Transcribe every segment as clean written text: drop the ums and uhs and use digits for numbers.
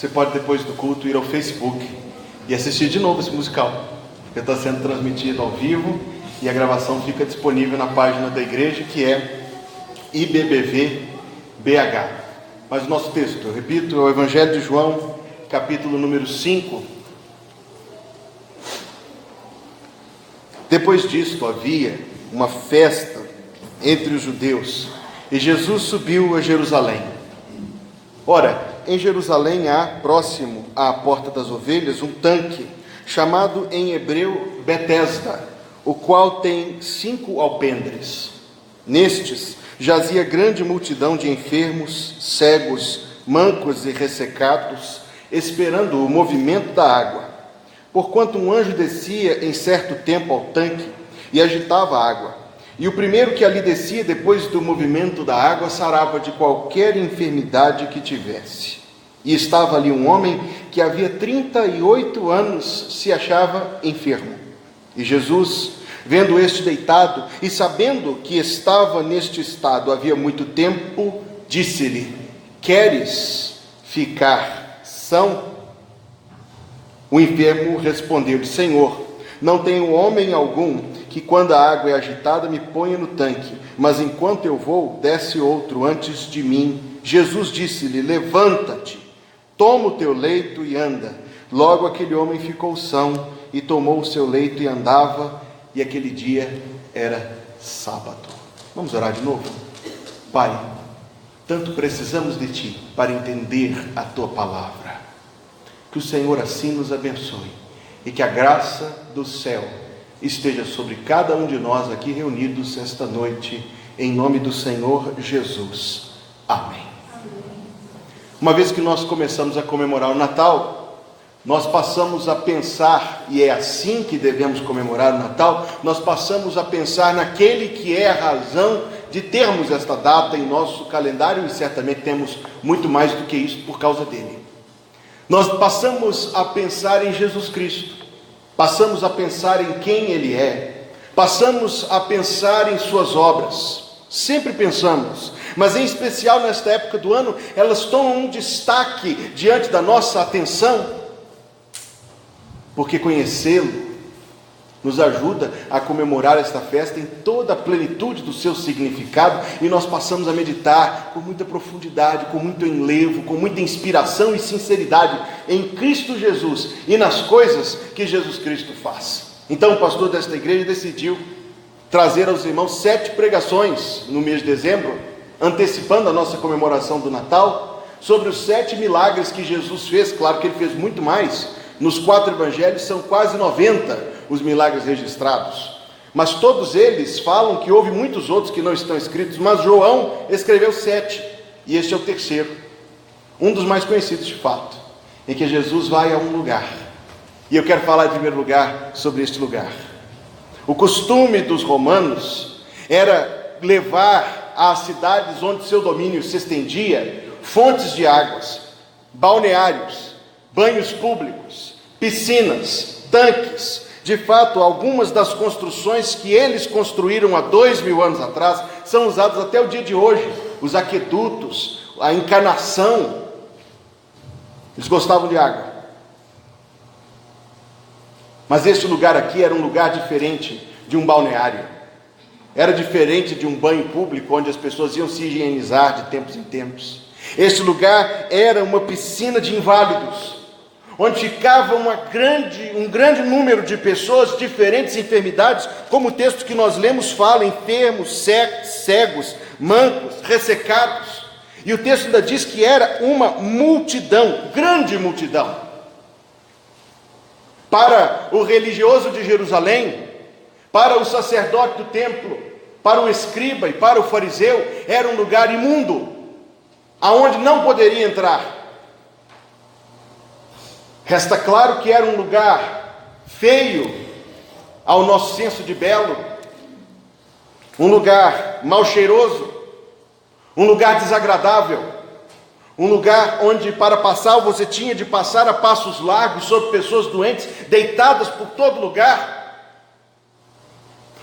Você pode, depois do culto, ir ao Facebook e assistir de novo esse musical, porque está sendo transmitido ao vivo e a gravação fica disponível na página da igreja, que é IBBV BH. Mas o nosso texto, eu repito, é o Evangelho de João, capítulo número 5. Depois disto havia uma festa entre os judeus, e Jesus subiu a Jerusalém. Ora, em Jerusalém há, próximo à porta das ovelhas, um tanque, chamado em hebreu Betesda, o qual tem 5 alpendres. Nestes jazia grande multidão de enfermos, cegos, mancos e ressecados, esperando o movimento da água. Porquanto um anjo descia em certo tempo ao tanque e agitava a água. E o primeiro que ali descia, depois do movimento da água, sarava de qualquer enfermidade que tivesse. E estava ali um homem que havia 38 anos se achava enfermo. E Jesus, vendo este deitado e sabendo que estava neste estado havia muito tempo, disse-lhe: queres ficar são? O enfermo respondeu-lhe: Senhor, não tenho homem algum que, quando a água é agitada, me ponha no tanque, mas enquanto eu vou, desce outro antes de mim. Jesus disse-lhe: levanta-te, toma o teu leito e anda. Logo aquele homem ficou são e tomou o seu leito e andava, e aquele dia era sábado. Vamos orar de novo? Pai, tanto precisamos de Ti para entender a Tua palavra. Que o Senhor assim nos abençoe e que a graça do céu esteja sobre cada um de nós aqui reunidos esta noite, em nome do Senhor Jesus. Amém. Uma vez que nós começamos a comemorar o Natal, nós passamos a pensar, e é assim que devemos comemorar o Natal, nós passamos a pensar naquele que é a razão de termos esta data em nosso calendário, e certamente temos muito mais do que isso por causa dele. Nós passamos a pensar em Jesus Cristo, passamos a pensar em quem Ele é, passamos a pensar em suas obras, sempre pensamos, mas em especial nesta época do ano, elas tomam um destaque diante da nossa atenção, porque conhecê-lo nos ajuda a comemorar esta festa em toda a plenitude do seu significado, e nós passamos a meditar com muita profundidade, com muito enlevo, com muita inspiração e sinceridade em Cristo Jesus e nas coisas que Jesus Cristo faz. Então o pastor desta igreja decidiu trazer aos irmãos 7 pregações no mês de dezembro, antecipando a nossa comemoração do Natal, sobre os 7 milagres que Jesus fez. Claro que ele fez muito mais. Nos 4 evangelhos são quase 90 os milagres registrados, mas todos eles falam que houve muitos outros que não estão escritos, mas João escreveu 7, e este é o terceiro, um dos mais conhecidos de fato, em que Jesus vai a um lugar, e eu quero falar em primeiro lugar sobre este lugar. O costume dos romanos era levar às cidades onde seu domínio se estendia fontes de águas, balneários, banhos públicos, piscinas, tanques. De fato, algumas das construções que eles construíram há 2000 anos atrás são usadas até o dia de hoje. Os aquedutos, a encanação. Eles gostavam de água. Mas este lugar aqui era um lugar diferente de um balneário. Era diferente de um banho público onde as pessoas iam se higienizar de tempos em tempos. Este lugar era uma piscina de inválidos, onde ficava um grande número de pessoas, diferentes enfermidades, como o texto que nós lemos fala: enfermos, cegos, mancos, ressecados. E o texto ainda diz que era uma multidão, grande multidão. Para o religioso de Jerusalém, para o sacerdote do templo, para o escriba e para o fariseu, era um lugar imundo, aonde não poderia entrar. Resta claro que era um lugar feio ao nosso senso de belo, um lugar mal cheiroso, um lugar desagradável, um lugar onde para passar você tinha de passar a passos largos sobre pessoas doentes, deitadas por todo lugar.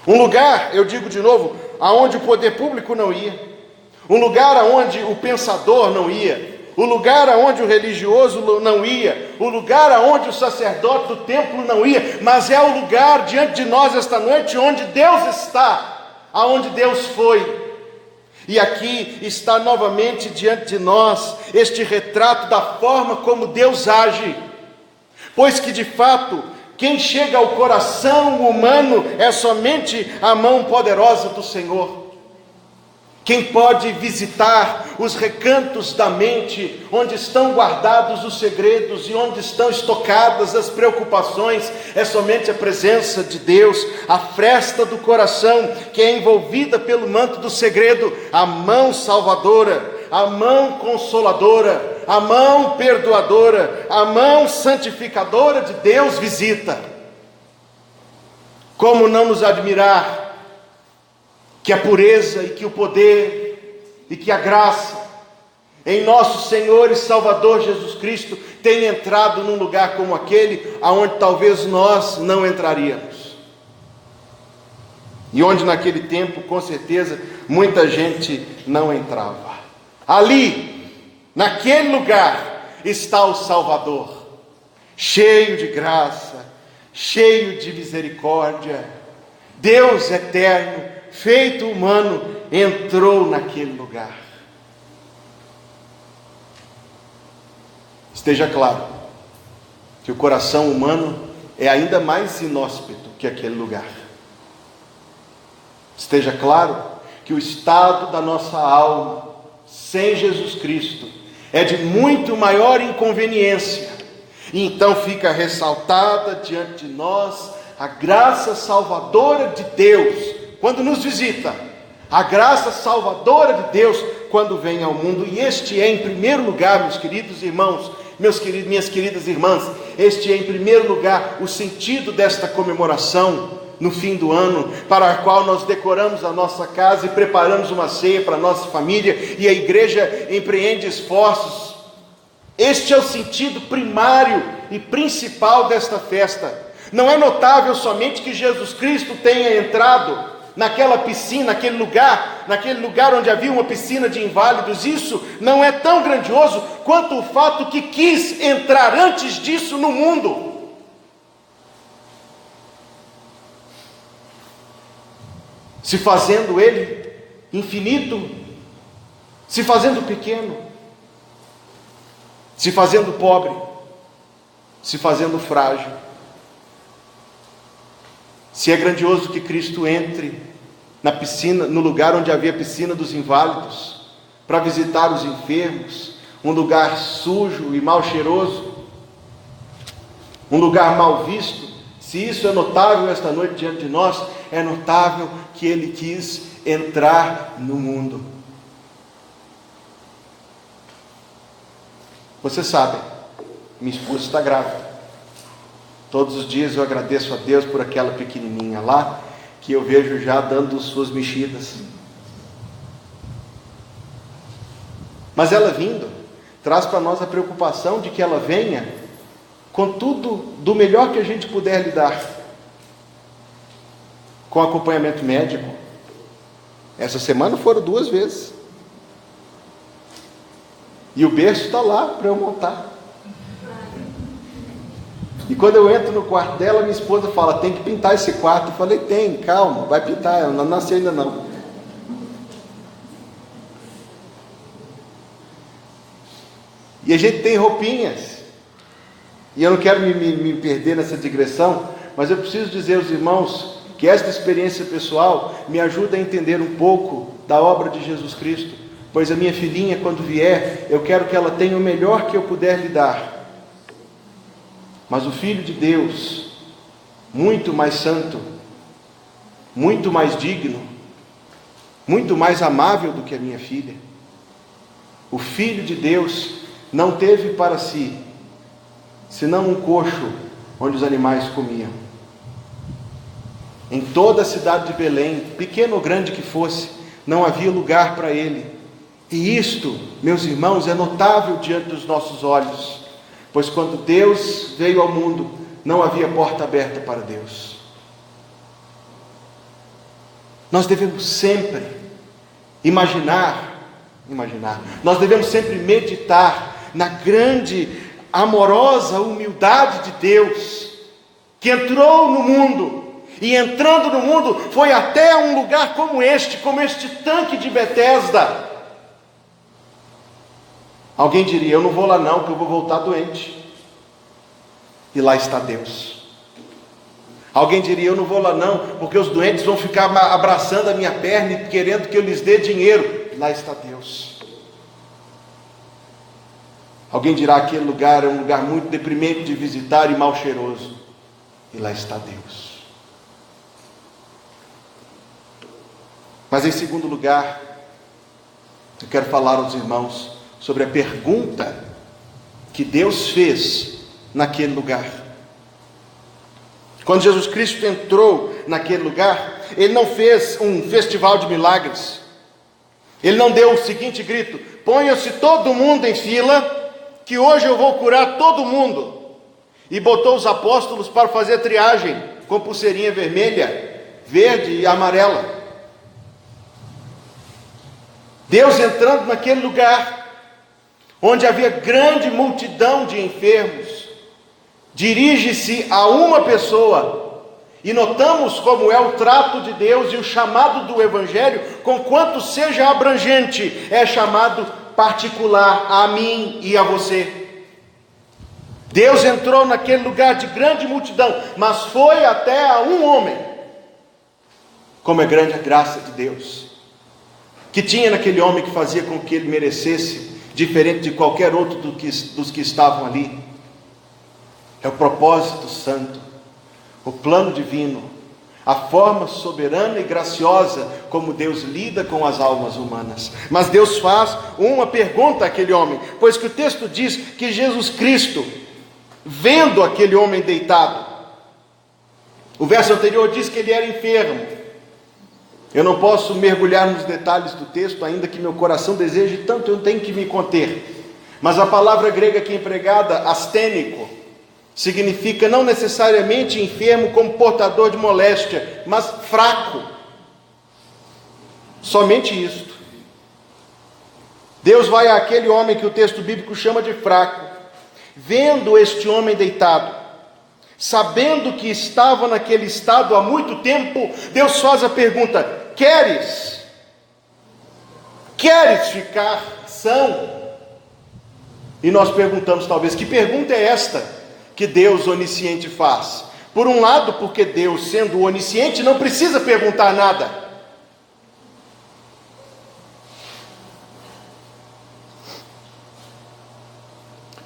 Um lugar, eu digo de novo, aonde o poder público não ia, um lugar aonde o pensador não ia, o lugar aonde o religioso não ia, o lugar aonde o sacerdote do templo não ia, mas é o lugar diante de nós esta noite onde Deus está, aonde Deus foi. E aqui está novamente diante de nós este retrato da forma como Deus age, pois que de fato quem chega ao coração humano é somente a mão poderosa do Senhor. Quem pode visitar os recantos da mente, onde estão guardados os segredos e onde estão estocadas as preocupações, é somente a presença de Deus, a fresta do coração, que é envolvida pelo manto do segredo, a mão salvadora, a mão consoladora, a mão perdoadora, a mão santificadora de Deus visita. Como não nos admirar que a pureza e que o poder e que a graça em nosso Senhor e Salvador Jesus Cristo tenha entrado num lugar como aquele, aonde talvez nós não entraríamos, e onde naquele tempo com certeza muita gente não entrava. Ali, naquele lugar, está o Salvador, cheio de graça, cheio de misericórdia, Deus eterno, feito humano, entrou naquele lugar. Esteja claro que o coração humano é ainda mais inóspito que aquele lugar. Esteja claro que o estado da nossa alma sem Jesus Cristo é de muito maior inconveniência, e então fica ressaltada diante de nós a graça salvadora de Deus quando nos visita, a graça salvadora de Deus quando vem ao mundo. E este é em primeiro lugar, meus queridos irmãos, minhas queridas irmãs, este é em primeiro lugar o sentido desta comemoração no fim do ano, para a qual nós decoramos a nossa casa e preparamos uma ceia para a nossa família, e a igreja empreende esforços. Este é o sentido primário e principal desta festa. Não é notável somente que Jesus Cristo tenha entrado naquela piscina, naquele lugar onde havia uma piscina de inválidos. Isso não é tão grandioso quanto o fato que quis entrar antes disso no mundo. Se fazendo ele infinito, se fazendo pequeno, se fazendo pobre, se fazendo frágil. Se é grandioso que Cristo entre na piscina, no lugar onde havia a piscina dos inválidos, para visitar os enfermos, um lugar sujo e mal cheiroso, um lugar mal visto, se isso é notável esta noite diante de nós, é notável que Ele quis entrar no mundo. Você sabe, minha esposa está grávida. Todos os dias eu agradeço a Deus por aquela pequenininha lá, que eu vejo já dando suas mexidas. Mas ela vindo, traz para nós a preocupação de que ela venha com tudo do melhor que a gente puder lhe dar, com acompanhamento médico. Essa semana foram 2 vezes, e o berço está lá para eu montar. E quando eu entro no quarto dela, minha esposa fala: tem que pintar esse quarto. Eu falei: tem, calma, vai pintar, ela não nasceu ainda não. E a gente tem roupinhas, e eu não quero me perder nessa digressão, mas eu preciso dizer aos irmãos que esta experiência pessoal me ajuda a entender um pouco da obra de Jesus Cristo, pois a minha filhinha, quando vier, eu quero que ela tenha o melhor que eu puder lhe dar. Mas o Filho de Deus, muito mais santo, muito mais digno, muito mais amável do que a minha filha, o Filho de Deus não teve para si senão um coxo onde os animais comiam. Em toda a cidade de Belém, pequeno ou grande que fosse, não havia lugar para ele. E isto, meus irmãos, é notável diante dos nossos olhos, pois quando Deus veio ao mundo, não havia porta aberta para Deus. Nós devemos sempre imaginar, nós devemos sempre meditar na grande, amorosa humildade de Deus, que entrou no mundo, e entrando no mundo, foi até um lugar como este tanque de Betesda. Alguém diria: eu não vou lá não, porque eu vou voltar doente. E lá está Deus. Alguém diria: eu não vou lá não, porque os doentes vão ficar abraçando a minha perna e querendo que eu lhes dê dinheiro. Lá está Deus. Alguém dirá: aquele lugar é um lugar muito deprimente de visitar e mal cheiroso. E lá está Deus. Mas em segundo lugar, eu quero falar aos irmãos sobre a pergunta que Deus fez naquele lugar. Quando Jesus Cristo entrou naquele lugar, Ele não fez um festival de milagres. Ele não deu o seguinte grito: ponha-se todo mundo em fila, que hoje eu vou curar todo mundo. E botou os apóstolos para fazer triagem, com pulseirinha vermelha, verde e amarela. Deus entrando naquele lugar, onde havia grande multidão de enfermos, dirige-se a uma pessoa, e notamos como é o trato de Deus e o chamado do Evangelho, conquanto seja abrangente, é chamado particular a mim e a você. Deus entrou naquele lugar de grande multidão, mas foi até a um homem. Como é grande a graça de Deus, que tinha naquele homem que fazia com que ele merecesse, diferente de qualquer outro dos que estavam ali. É o propósito santo, o plano divino, a forma soberana e graciosa como Deus lida com as almas humanas. Mas Deus faz uma pergunta àquele homem, pois que o texto diz que Jesus Cristo, vendo aquele homem deitado, o verso anterior diz que ele era enfermo. Eu não posso mergulhar nos detalhes do texto, ainda que meu coração deseje tanto, eu tenho que me conter. Mas a palavra grega aqui empregada, astênico, significa não necessariamente enfermo como portador de moléstia, mas fraco. Somente isto. Deus vai àquele homem que o texto bíblico chama de fraco, vendo este homem deitado, sabendo que estava naquele estado há muito tempo, Deus faz a pergunta: queres ficar são? E nós perguntamos talvez: que pergunta é esta que Deus onisciente faz? Por um lado, porque Deus, sendo onisciente, não precisa perguntar nada.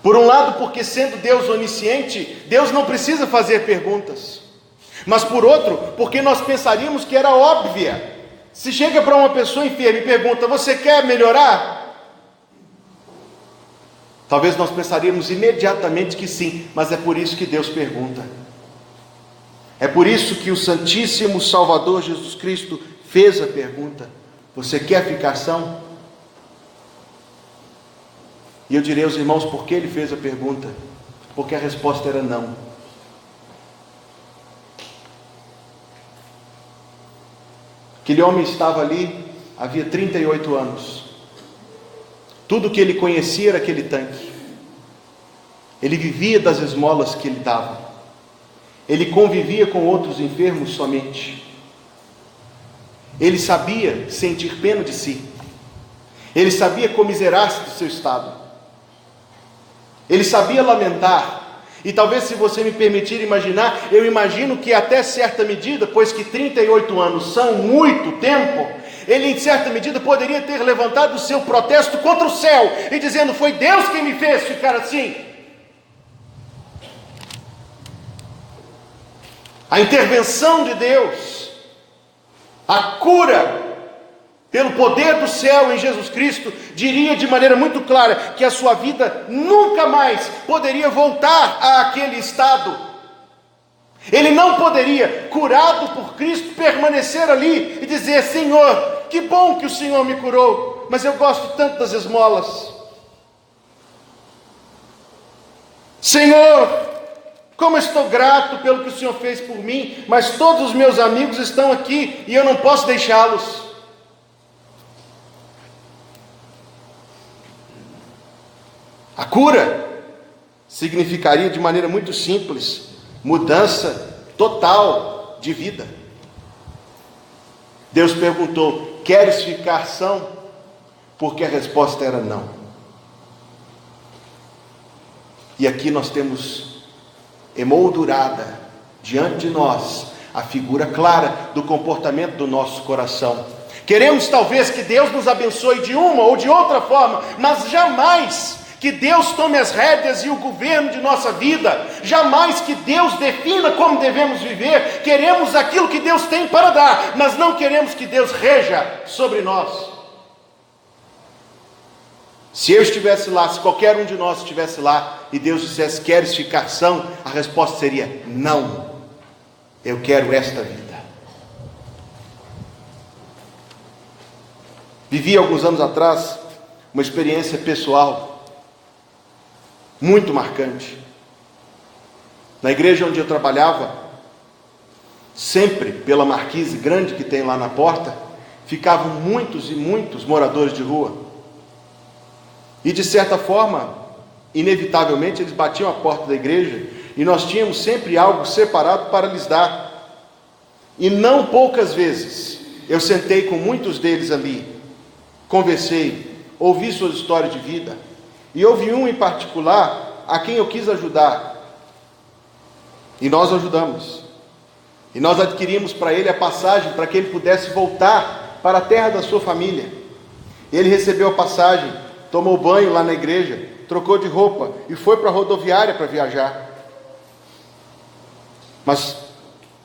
Por um lado, porque sendo Deus onisciente, Deus não precisa fazer perguntas. Mas por outro, porque nós pensaríamos que era óbvia. Se chega para uma pessoa enferma e pergunta: você quer melhorar? Talvez nós pensaríamos imediatamente que sim, mas é por isso que Deus pergunta. É por isso que o Santíssimo Salvador Jesus Cristo fez a pergunta: você quer ficar são? E eu direi aos irmãos por que ele fez a pergunta: porque a resposta era não. Aquele homem estava ali havia 38 anos. Tudo que ele conhecia era aquele tanque. Ele vivia das esmolas que ele dava. Ele convivia com outros enfermos somente. Ele sabia sentir pena de si. Ele sabia comiserar-se do seu estado. Ele sabia lamentar. E talvez, se você me permitir imaginar, eu imagino que até certa medida, pois que 38 anos são muito tempo, ele em certa medida poderia ter levantado o seu protesto contra o céu, e dizendo: foi Deus quem me fez ficar assim. A intervenção de Deus, a cura pelo poder do céu em Jesus Cristo, diria de maneira muito clara que a sua vida nunca mais poderia voltar àquele estado. Ele não poderia, curado por Cristo, permanecer ali e dizer: Senhor, que bom que o Senhor me curou, mas eu gosto tanto das esmolas. Senhor, como estou grato pelo que o Senhor fez por mim, mas todos os meus amigos estão aqui e eu não posso deixá-los. A cura significaria, de maneira muito simples, mudança total de vida. Deus perguntou: queres ficar são? Porque a resposta era não. E aqui nós temos emoldurada diante de nós a figura clara do comportamento do nosso coração. Queremos talvez que Deus nos abençoe de uma ou de outra forma, mas jamais que Deus tome as rédeas e o governo de nossa vida, jamais que Deus defina como devemos viver. Queremos aquilo que Deus tem para dar, mas não queremos que Deus reja sobre nós. Se eu estivesse lá, se qualquer um de nós estivesse lá, e Deus dissesse: queres ficar são? A resposta seria: não, eu quero esta vida. Vivi alguns anos atrás uma experiência pessoal muito marcante. Na igreja onde eu trabalhava, sempre pela marquise grande que tem lá na porta, ficavam muitos e muitos moradores de rua. E de certa forma, inevitavelmente, eles batiam a porta da igreja e nós tínhamos sempre algo separado para lhes dar. E não poucas vezes eu sentei com muitos deles ali, conversei, ouvi suas histórias de vida, e houve um em particular a quem eu quis ajudar, e nós ajudamos, e nós adquirimos para ele a passagem para que ele pudesse voltar para a terra da sua família. Ele recebeu a passagem, tomou banho lá na igreja, trocou de roupa e foi para a rodoviária para viajar. Mas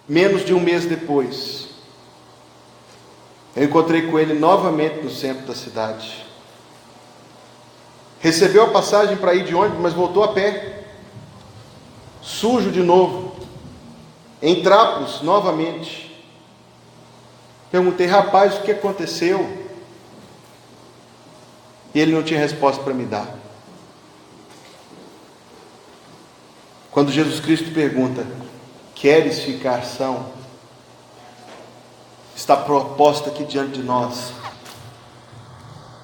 menos de um mês depois, eu encontrei com ele novamente no centro da cidade. Recebeu a passagem para ir de ônibus, mas voltou a pé, sujo de novo, em trapos novamente. Perguntei: rapaz, o que aconteceu? E ele não tinha resposta para me dar. Quando Jesus Cristo pergunta: queres ficar são? Está proposta aqui diante de nós.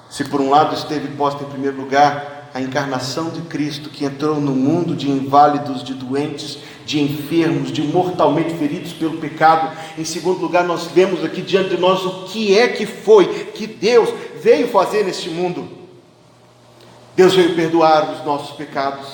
Se por um lado esteve posta em primeiro lugar a encarnação de Cristo, que entrou no mundo de inválidos, de doentes, de enfermos, de mortalmente feridos pelo pecado. Em segundo lugar, nós vemos aqui diante de nós o que é que foi que Deus veio fazer neste mundo. Deus veio perdoar os nossos pecados,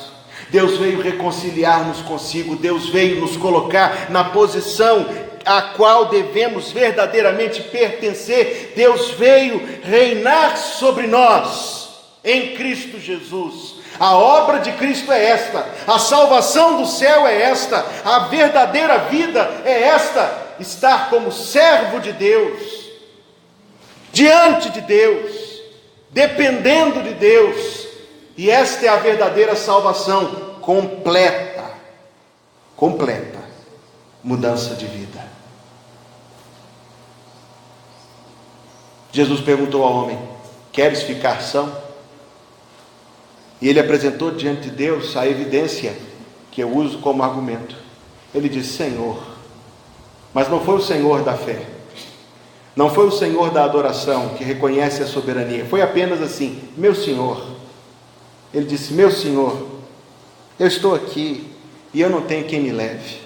Deus veio reconciliar-nos consigo, Deus veio nos colocar na posição a qual devemos verdadeiramente pertencer. Deus veio reinar sobre nós em Cristo Jesus. A obra de Cristo é esta, a salvação do céu é esta, a verdadeira vida é esta: estar como servo de Deus, diante de Deus, dependendo de Deus. E esta é a verdadeira salvação completa, mudança de vida. Jesus perguntou ao homem: queres ficar são? E ele apresentou diante de Deus a evidência que eu uso como argumento. Ele disse: Senhor. Mas não foi o Senhor da fé, não foi o Senhor da adoração, que reconhece a soberania. Foi apenas assim: meu Senhor. Ele disse: meu Senhor, eu estou aqui e eu não tenho quem me leve,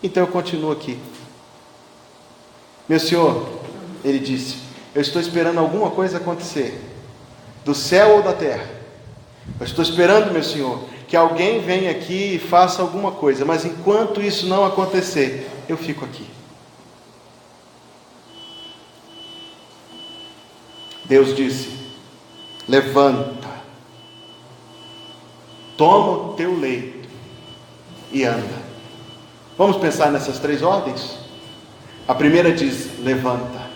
então eu continuo aqui. Meu Senhor, ele disse, eu estou esperando alguma coisa acontecer, do céu ou da terra. Eu estou esperando, meu Senhor, que alguém venha aqui e faça alguma coisa, mas enquanto isso não acontecer, eu fico aqui. Deus disse: levanta, toma o teu leito e anda. Vamos pensar nessas três ordens? A primeira diz: levanta.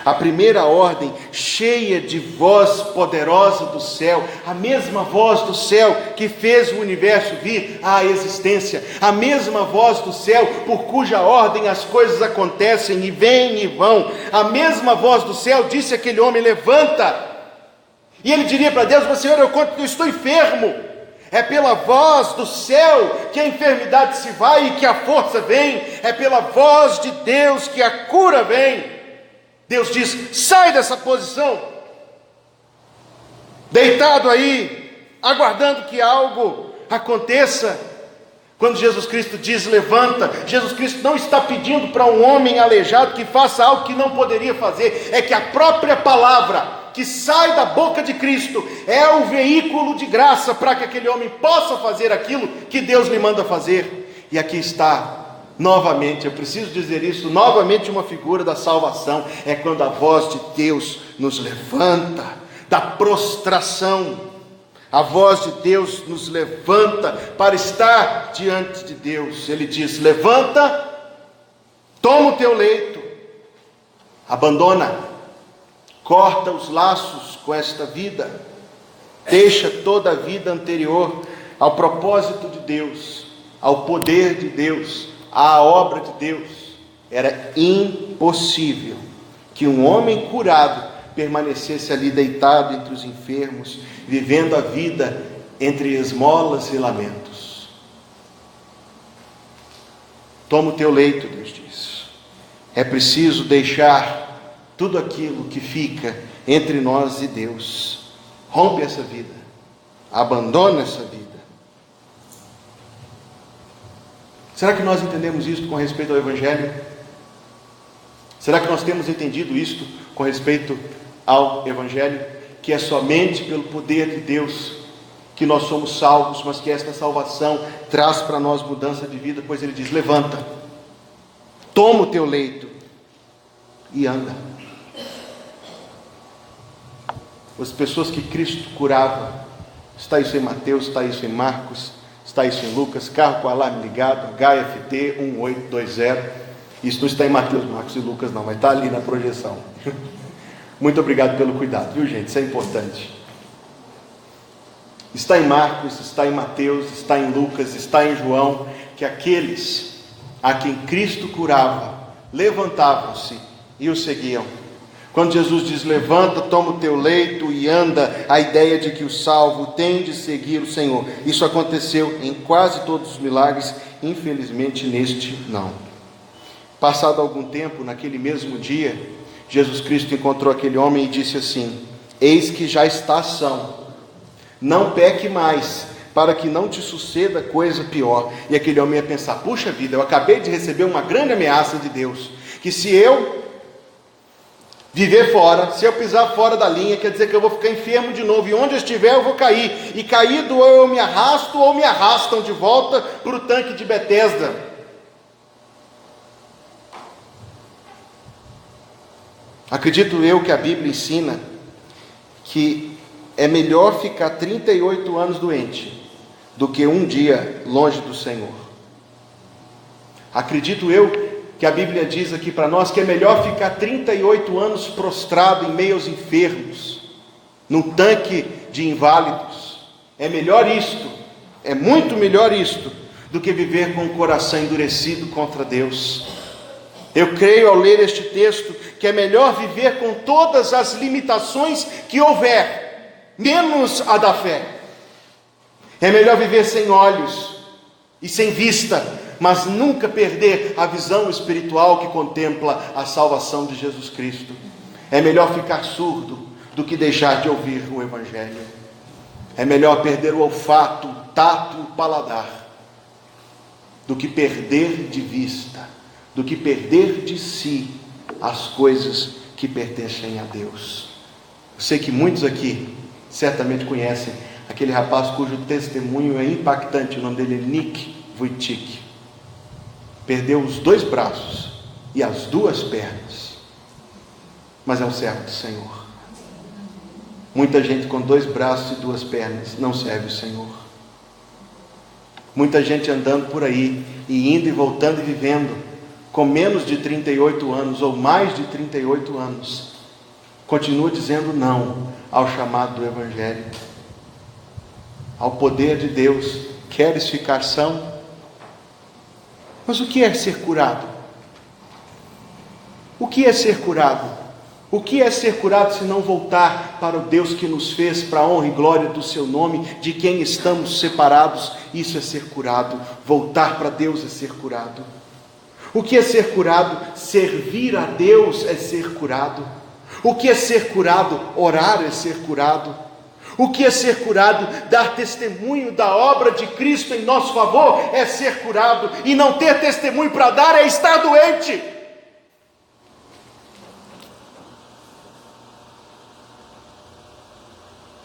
A primeira ordem, cheia de voz poderosa do céu, a mesma voz do céu que fez o universo vir à existência, a mesma voz do céu por cuja ordem as coisas acontecem e vêm e vão. A mesma voz do céu disse àquele homem: levanta. E ele diria para Deus: mas Senhor, eu estou enfermo. É pela voz do céu que a enfermidade se vai e que a força vem. É pela voz de Deus que a cura vem. Deus diz: sai dessa posição, deitado aí, aguardando que algo aconteça. Quando Jesus Cristo diz levanta, Jesus Cristo não está pedindo para um homem aleijado que faça algo que não poderia fazer. É que a própria palavra que sai da boca de Cristo é o veículo de graça para que aquele homem possa fazer aquilo que Deus lhe manda fazer. E aqui está novamente, eu preciso dizer isso, novamente uma figura da salvação. É quando a voz de Deus nos levanta da prostração. A voz de Deus nos levanta para estar diante de Deus. Ele diz: levanta, toma o teu leito, abandona, corta os laços com esta vida, deixa toda a vida anterior ao propósito de Deus, ao poder de Deus, à obra de Deus. Era impossível que um homem curado permanecesse ali deitado entre os enfermos, vivendo a vida entre esmolas e lamentos. Toma o teu leito, Deus diz. É preciso deixar tudo aquilo que fica entre nós e Deus. Rompe essa vida, abandona essa vida. Será que nós entendemos isto com respeito ao Evangelho? Será que nós temos entendido isto com respeito ao Evangelho? Que é somente pelo poder de Deus que nós somos salvos, mas que esta salvação traz para nós mudança de vida, pois Ele diz: levanta, toma o teu leito e anda. As pessoas que Cristo curava, está isso em Mateus, está isso em Marcos, está isso em Lucas, carro com alarme ligado, HFT 1820, isso não está em Mateus, Marcos e Lucas não, mas está ali na projeção. Muito obrigado pelo cuidado, viu gente, isso é importante. Está em Marcos, está em Mateus, está em Lucas, está em João, que aqueles a quem Cristo curava, levantavam-se e o seguiam. Quando Jesus diz: levanta, toma o teu leito e anda, a ideia de que o salvo tem de seguir o Senhor. Isso aconteceu em quase todos os milagres, infelizmente neste não. Passado algum tempo, naquele mesmo dia, Jesus Cristo encontrou aquele homem e disse assim: eis que já estás são, não peque mais, para que não te suceda coisa pior. E aquele homem ia pensar: puxa vida, eu acabei de receber uma grande ameaça de Deus, que se eu viver fora, se eu pisar fora da linha, quer dizer que eu vou ficar enfermo de novo, e onde eu estiver eu vou cair, e caído ou eu me arrasto, ou me arrastam de volta para o tanque de Betesda. Acredito eu que a Bíblia ensina que é melhor ficar 38 anos doente do que um dia longe do Senhor. Acredito eu que a Bíblia diz aqui para nós que é melhor ficar 38 anos prostrado em meio aos enfermos, num tanque de inválidos. É melhor isto, é muito melhor isto, do que viver com o coração endurecido contra Deus. Eu creio, ao ler este texto, que é melhor viver com todas as limitações que houver, menos a da fé. É melhor viver sem olhos e sem vista, mas nunca perder a visão espiritual que contempla a salvação de Jesus Cristo. É melhor ficar surdo do que deixar de ouvir o Evangelho. É melhor perder o olfato, o tato, o paladar, do que perder de vista, do que perder de si as coisas que pertencem a Deus. Eu sei que muitos aqui certamente conhecem aquele rapaz cujo testemunho é impactante. O nome dele é Nick Vujicic. Perdeu os 2 braços e as 2 pernas, mas é um servo do Senhor. Muita gente com 2 braços e 2 pernas não serve o Senhor. Muita gente andando por aí, e indo e voltando e vivendo com menos de 38 anos, ou mais de 38 anos, continua dizendo não ao chamado do Evangelho, ao poder de Deus. Queres ficar são? Mas o que é ser curado? O que é ser curado? O que é ser curado se não voltar para o Deus que nos fez, para a honra e glória do seu nome, de quem estamos separados? Isso é ser curado. Voltar para Deus é ser curado. O que é ser curado? Servir a Deus é ser curado. O que é ser curado? Orar é ser curado. O que é ser curado? Dar testemunho da obra de Cristo em nosso favor é ser curado. E não ter testemunho para dar é estar doente.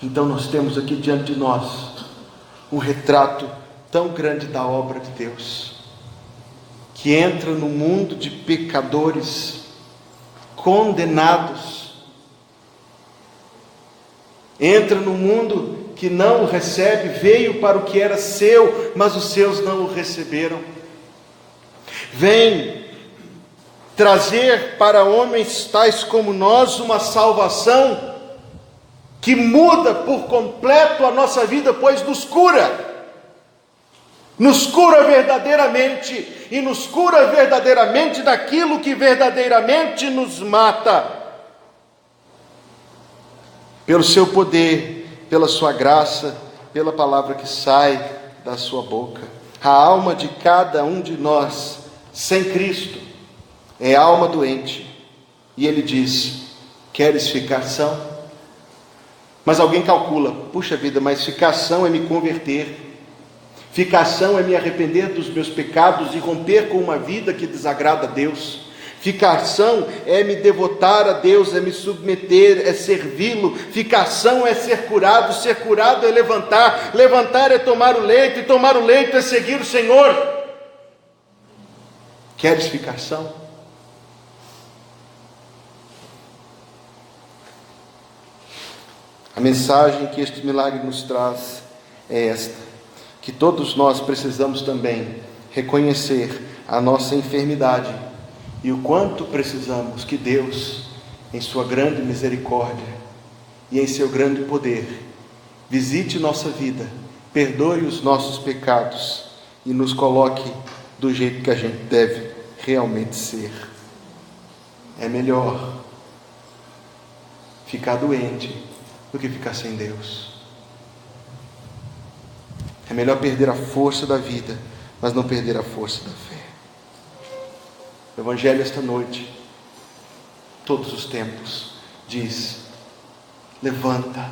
Então nós temos aqui diante de nós um retrato tão grande da obra de Deus, que entra no mundo de pecadores condenados, entra no mundo que não o recebe, veio para o que era seu, mas os seus não o receberam. Vem trazer para homens tais como nós uma salvação que muda por completo a nossa vida, pois nos cura verdadeiramente, e nos cura verdadeiramente daquilo que verdadeiramente nos mata, pelo seu poder, pela sua graça, pela palavra que sai da sua boca. A alma de cada um de nós, sem Cristo, é alma doente, e ele diz: queres ficar são? Mas alguém calcula: puxa vida, mas ficar são é me converter, ficar são é me arrepender dos meus pecados e romper com uma vida que desagrada a Deus, ficar são é me devotar a Deus, é me submeter, é servi-lo, ficar são é ser curado é levantar, levantar é tomar o leito, e tomar o leito é seguir o Senhor. Queres ficar são? A mensagem que este milagre nos traz é esta: que todos nós precisamos também reconhecer a nossa enfermidade e o quanto precisamos que Deus, em sua grande misericórdia e em seu grande poder, visite nossa vida, perdoe os nossos pecados e nos coloque do jeito que a gente deve realmente ser. É melhor ficar doente do que ficar sem Deus. É melhor perder a força da vida, mas não perder a força da fé. O Evangelho esta noite, todos os tempos, diz: levanta.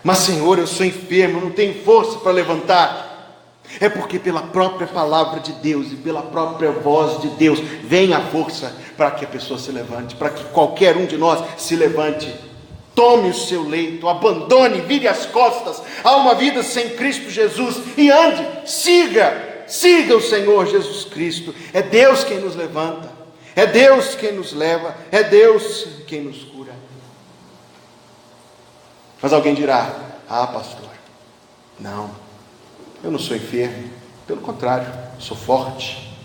Mas Senhor, eu sou enfermo, não tenho força para levantar. É porque pela própria palavra de Deus e pela própria voz de Deus vem a força para que a pessoa se levante, para que qualquer um de nós se levante. Tome o seu leito, abandone, vire as costas a uma vida sem Cristo Jesus e ande, siga o Senhor Jesus Cristo. É Deus quem nos levanta, é Deus quem nos leva, é Deus quem nos cura. Mas alguém dirá: ah, pastor, não, eu não sou enfermo, pelo contrário, sou forte.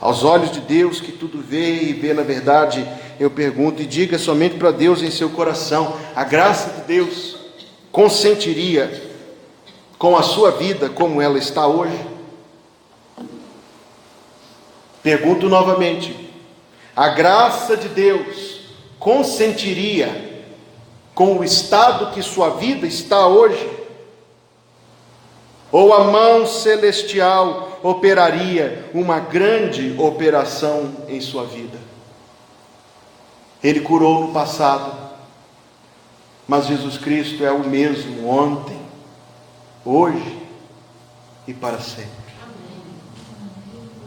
Aos olhos de Deus que tudo vê e vê na verdade, eu pergunto, e diga somente para Deus em seu coração: a graça de Deus consentiria com a sua vida como ela está hoje? Pergunto novamente: a graça de Deus consentiria com o estado que sua vida está hoje? Ou a mão celestial operaria uma grande operação em sua vida? Ele curou no passado, mas Jesus Cristo é o mesmo ontem, hoje e para sempre.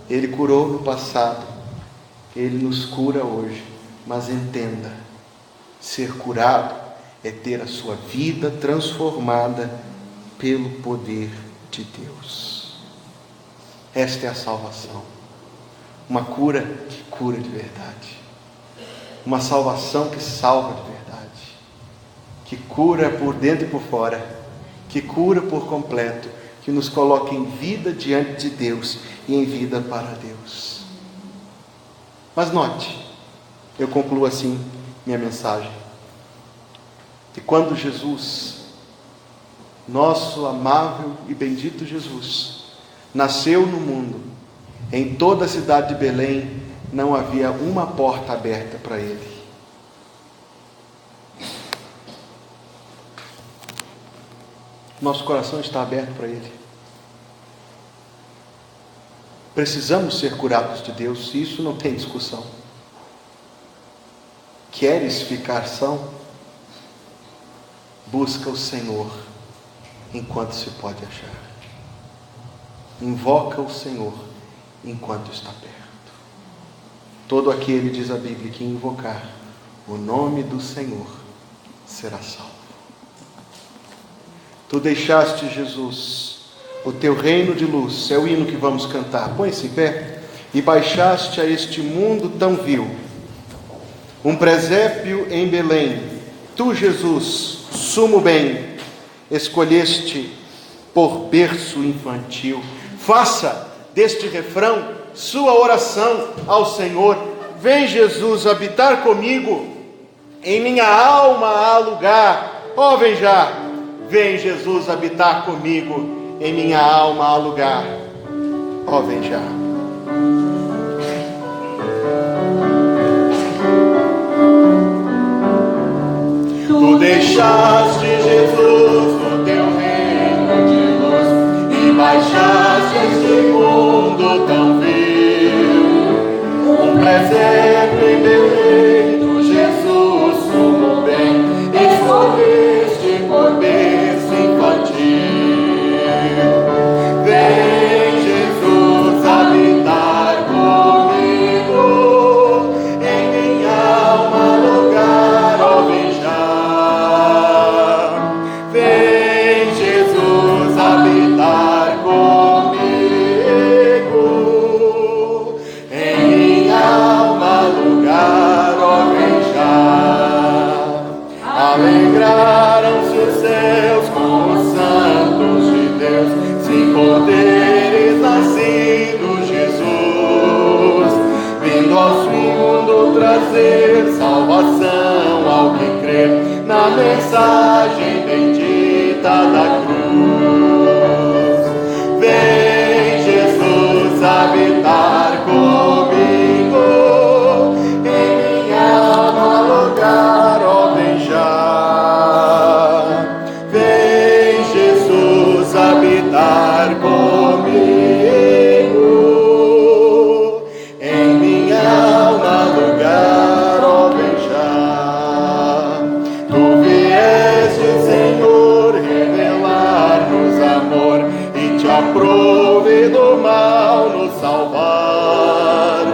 Ele curou no passado, Ele nos cura hoje, mas entenda: ser curado é ter a sua vida transformada pelo poder de Deus. Esta é a salvação, uma cura que cura de verdade, uma salvação que salva de verdade, que cura por dentro e por fora, que cura por completo, que nos coloca em vida diante de Deus e em vida para Deus. Mas note, eu concluo assim minha mensagem, que quando Jesus, nosso amável e bendito Jesus, nasceu no mundo, em toda a cidade de Belém não havia uma porta aberta para Ele. Nosso coração está aberto para Ele. Precisamos ser curados de Deus, isso não tem discussão. Queres ficar são? Busca o Senhor enquanto se pode achar. Invoca o Senhor enquanto está perto. Todo aquele, diz a Bíblia, que invocar o nome do Senhor será salvo. Tu deixaste, Jesus, o teu reino de luz, é o hino que vamos cantar. Põe-se em pé. E baixaste a este mundo tão vil um presépio em Belém. Tu, Jesus, sumo bem, escolheste por berço infantil. Faça deste refrão sua oração ao Senhor. Vem, Jesus, habitar comigo. Em minha alma há lugar. Ó, vem já. Vem, Jesus, habitar comigo. Em minha alma há lugar. Ó, vem já. Tu deixaste, Jesus, o teu reino de luz e baixaste este mundo tão vil. Um presépio em Belém, tu, Jesus, sumo bem, escolheste por berço infantil. Vem, Jesus, habitar comigo, em minha alma lugar, ó, vem já. Vem, Jesus, habitar comigo, em minha alma lugar, ó, vem já. Alegraram-se os céus com os santos de Deus, sem poderes nascido Jesus, vindo ao mundo trazer salvação ao que crê na mensagem bendita da cruz. Vem, Jesus, habitar comigo, em minha alma lugar, ó, vem já. Vem, Jesus, habitar comigo, em minha alma lugar, ó, vem já. Tu vieste, Senhor, revelar-nos amor e te aprove do mal nos salvar.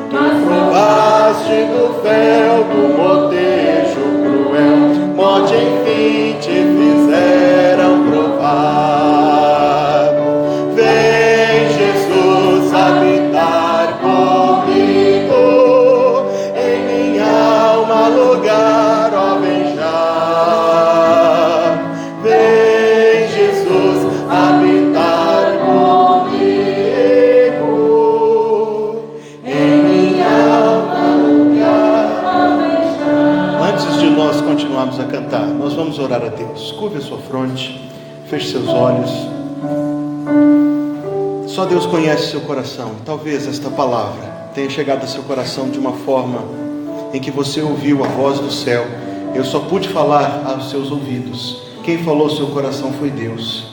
Tu provaste do fel do motejo cruel, morte enfim te fizeram provar. Vem, Jesus, habitar comigo, em minha alma lugar, ó, vem já. Vem, Jesus, habitar comigo, em minha alma lugar, ó, vem já. Antes de nós continuarmos a cantar, nós vamos orar a Deus. Curve a sua fronte, feche seus olhos. Só Deus conhece seu coração. Talvez esta palavra tenha chegado a seu coração de uma forma em que você ouviu a voz do céu. Eu só pude falar aos seus ouvidos. Quem falou ao seu coração foi Deus.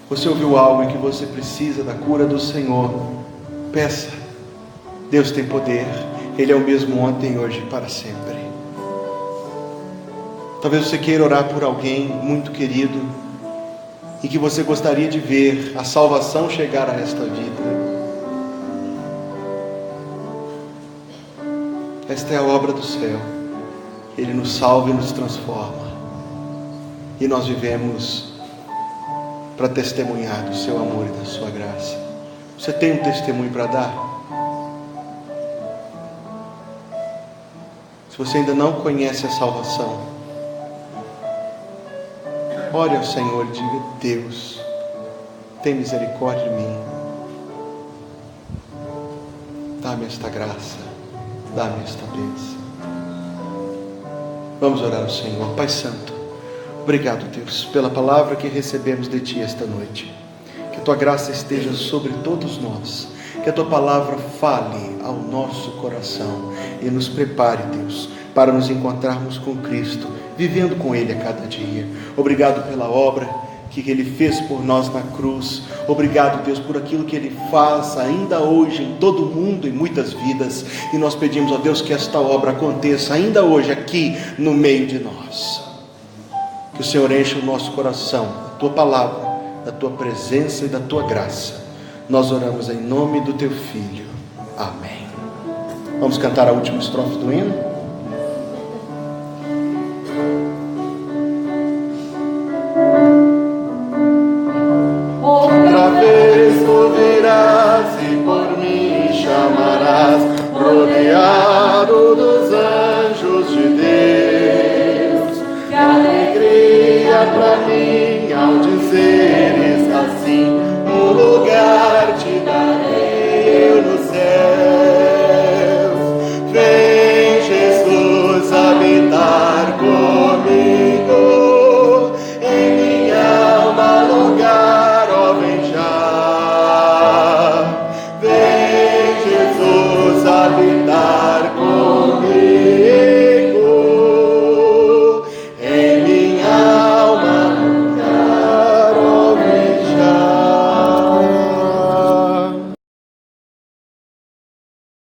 Você ouviu algo em que você precisa da cura do Senhor. Peça. Deus tem poder. Ele é o mesmo ontem, hoje e para sempre. Talvez você queira orar por alguém muito querido e que você gostaria de ver a salvação chegar a esta vida. Esta é a obra do céu. Ele nos salva e nos transforma. E nós vivemos para testemunhar do seu amor e da sua graça. Você tem um testemunho para dar? Se você ainda não conhece a salvação, ore ao Senhor e diga: Deus, tem misericórdia de mim. Dá-me esta graça, dá-me esta bênção. Vamos orar ao Senhor. Pai Santo, obrigado, Deus, pela palavra que recebemos de Ti esta noite. Que a Tua graça esteja sobre todos nós. Que a Tua palavra fale ao nosso coração e nos prepare, Deus, para nos encontrarmos com Cristo, vivendo com Ele a cada dia. Obrigado pela obra que Ele fez por nós na cruz. Obrigado, Deus, por aquilo que Ele faz ainda hoje em todo o mundo, em muitas vidas. E nós pedimos a Deus que esta obra aconteça ainda hoje aqui no meio de nós. Que o Senhor enche o nosso coração da tua palavra, da tua presença e da tua graça. Nós oramos em nome do teu Filho. Amém. Vamos cantar a última estrofe do hino? Outra vez tu virás e por mim chamarás, rodeado dos anjos de Deus. Que alegria pra